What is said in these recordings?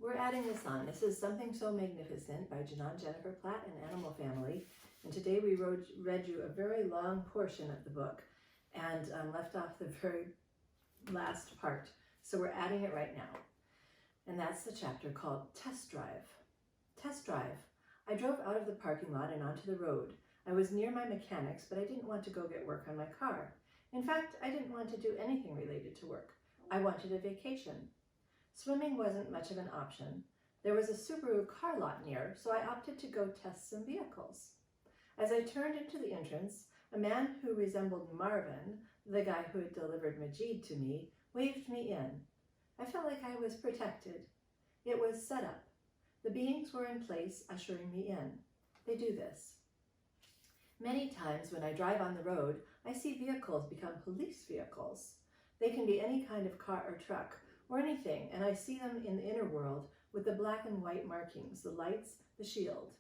We're adding this on. This is Something So Magnificent by Janon Jennifer Platt and Animal Family. And today we read you a very long portion of the book and left off the very last part. So we're adding it right now. And that's the chapter called Test Drive. Test Drive. I drove out of the parking lot and onto the road. I was near my mechanics, but I didn't want to go get work on my car. In fact, I didn't want to do anything related to work. I wanted a vacation. Swimming wasn't much of an option. There was a Subaru car lot near, so I opted to go test some vehicles. As I turned into the entrance, a man who resembled Marvin, the guy who had delivered Majid to me, waved me in. I felt like I was protected. It was set up. The beings were in place, ushering me in. They do this. Many times when I drive on the road, I see vehicles become police vehicles. They can be any kind of car or truck, or anything, and I see them in the inner world with the black and white markings, the lights, the shield.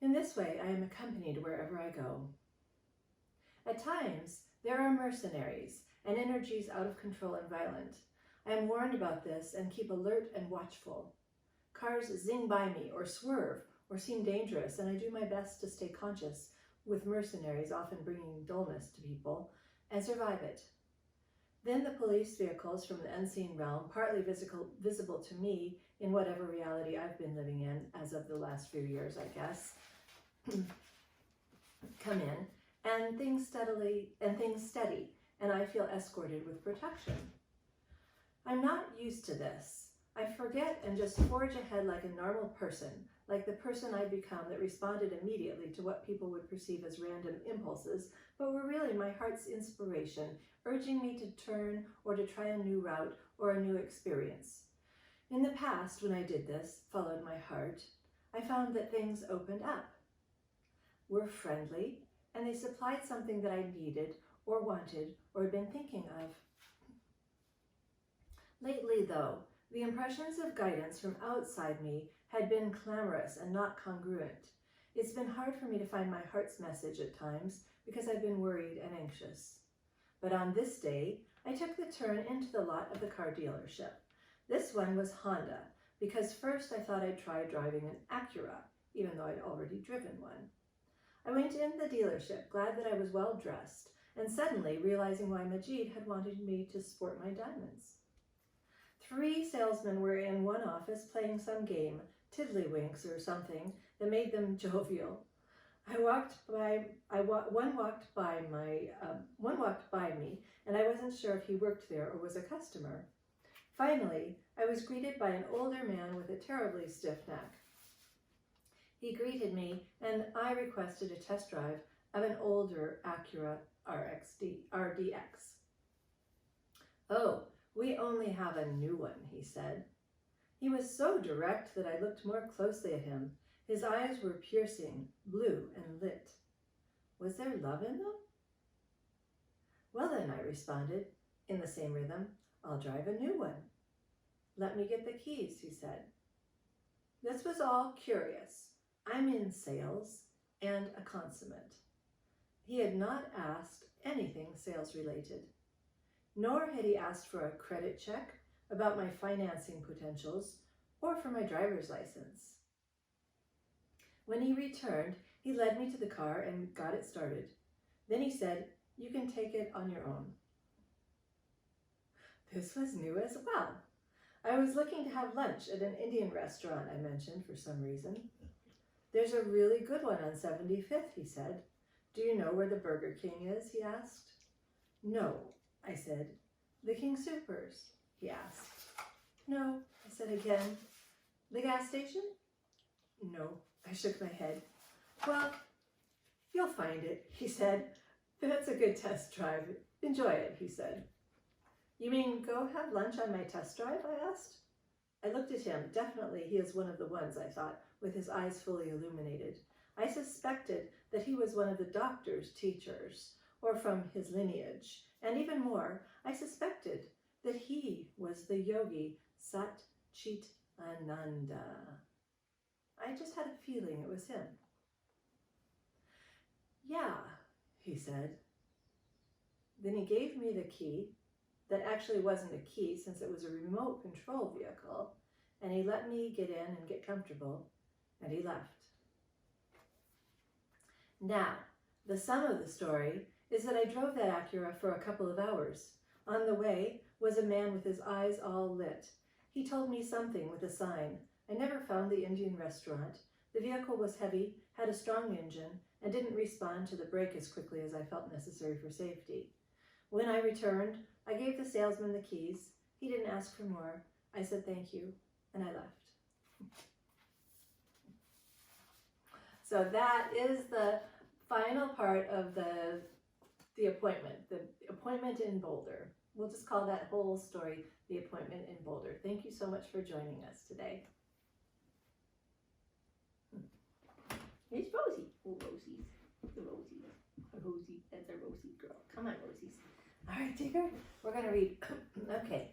In this way, I am accompanied wherever I go. At times, there are mercenaries and energies out of control and violent. I am warned about this and keep alert and watchful. Cars zing by me or swerve or seem dangerous, and I do my best to stay conscious, with mercenaries often bringing dullness to people, and survive it. Then the police vehicles from the unseen realm, partly visible to me in whatever reality I've been living in as of the last few years, I guess, come in, and things steady, and I feel escorted with protection. I'm not used to this. I forget and just forge ahead like a normal person, like the person I'd become that responded immediately to what people would perceive as random impulses, but were really my heart's inspiration, urging me to turn or to try a new route or a new experience. In the past, when I did this, followed my heart, I found that things opened up, were friendly, and they supplied something that I needed or wanted or had been thinking of. Lately, though, the impressions of guidance from outside me had been clamorous and not congruent. It's been hard for me to find my heart's message at times because I've been worried and anxious. But on this day, I took the turn into the lot of the car dealership. This one was Honda, because first I thought I'd try driving an Acura, even though I'd already driven one. I went in the dealership, glad that I was well dressed, and suddenly realizing why Majid had wanted me to sport my diamonds. 3 salesmen were in one office playing some game, Tiddlywinks or something, that made them jovial. One walked by me, and I wasn't sure if he worked there or was a customer. Finally, I was greeted by an older man with a terribly stiff neck. He greeted me, and I requested a test drive of an older Acura RDX. "Oh, we only have a new one," he said. He was so direct that I looked more closely at him. His eyes were piercing, blue and lit. Was there love in them? "Well then," I responded, in the same rhythm, "I'll drive a new one." "Let me get the keys," he said. This was all curious. I'm in sales and a consummate. He had not asked anything sales-related. Nor had he asked for a credit check, about my financing potentials, or for my driver's license. When he returned, he led me to the car and got it started. Then he said, "You can take it on your own." This was new as well. I was looking to have lunch at an Indian restaurant, I mentioned for some reason. "There's a really good one on 75th, he said. "Do you know where the Burger King is?" he asked. "No," I said. "The King Soopers?" he asked. "No," I said again. "The gas station?" "No," I shook my head. "Well, you'll find it," he said. "That's a good test drive. Enjoy it," he said. "You mean go have lunch on my test drive?" I asked. I looked at him. Definitely he is one of the ones, I thought, with his eyes fully illuminated. I suspected that he was one of the doctor's teachers, or from his lineage. And even more, I suspected that he was the yogi Sat Chit Ananda. I just had a feeling it was him. "Yeah," he said. Then he gave me the key, that actually wasn't a key since it was a remote control vehicle, and he let me get in and get comfortable, and he left. Now, the sum of the story is that I drove that Acura for a couple of hours. On the way was a man with his eyes all lit. He told me something with a sign. I never found the Indian restaurant. The vehicle was heavy, had a strong engine, and didn't respond to the brake as quickly as I felt necessary for safety. When I returned, I gave the salesman the keys. He didn't ask for more. I said thank you, and I left. So that is the final part of the appointment in Boulder. We'll just call that whole story The Appointment in Boulder. Thank you so much for joining us today. Here's Rosie. Oh, Rosie's. The Rosie. Rosie. That's a Rosie girl. Come on, Rosies. All right, Tigger. We're going to read. Okay.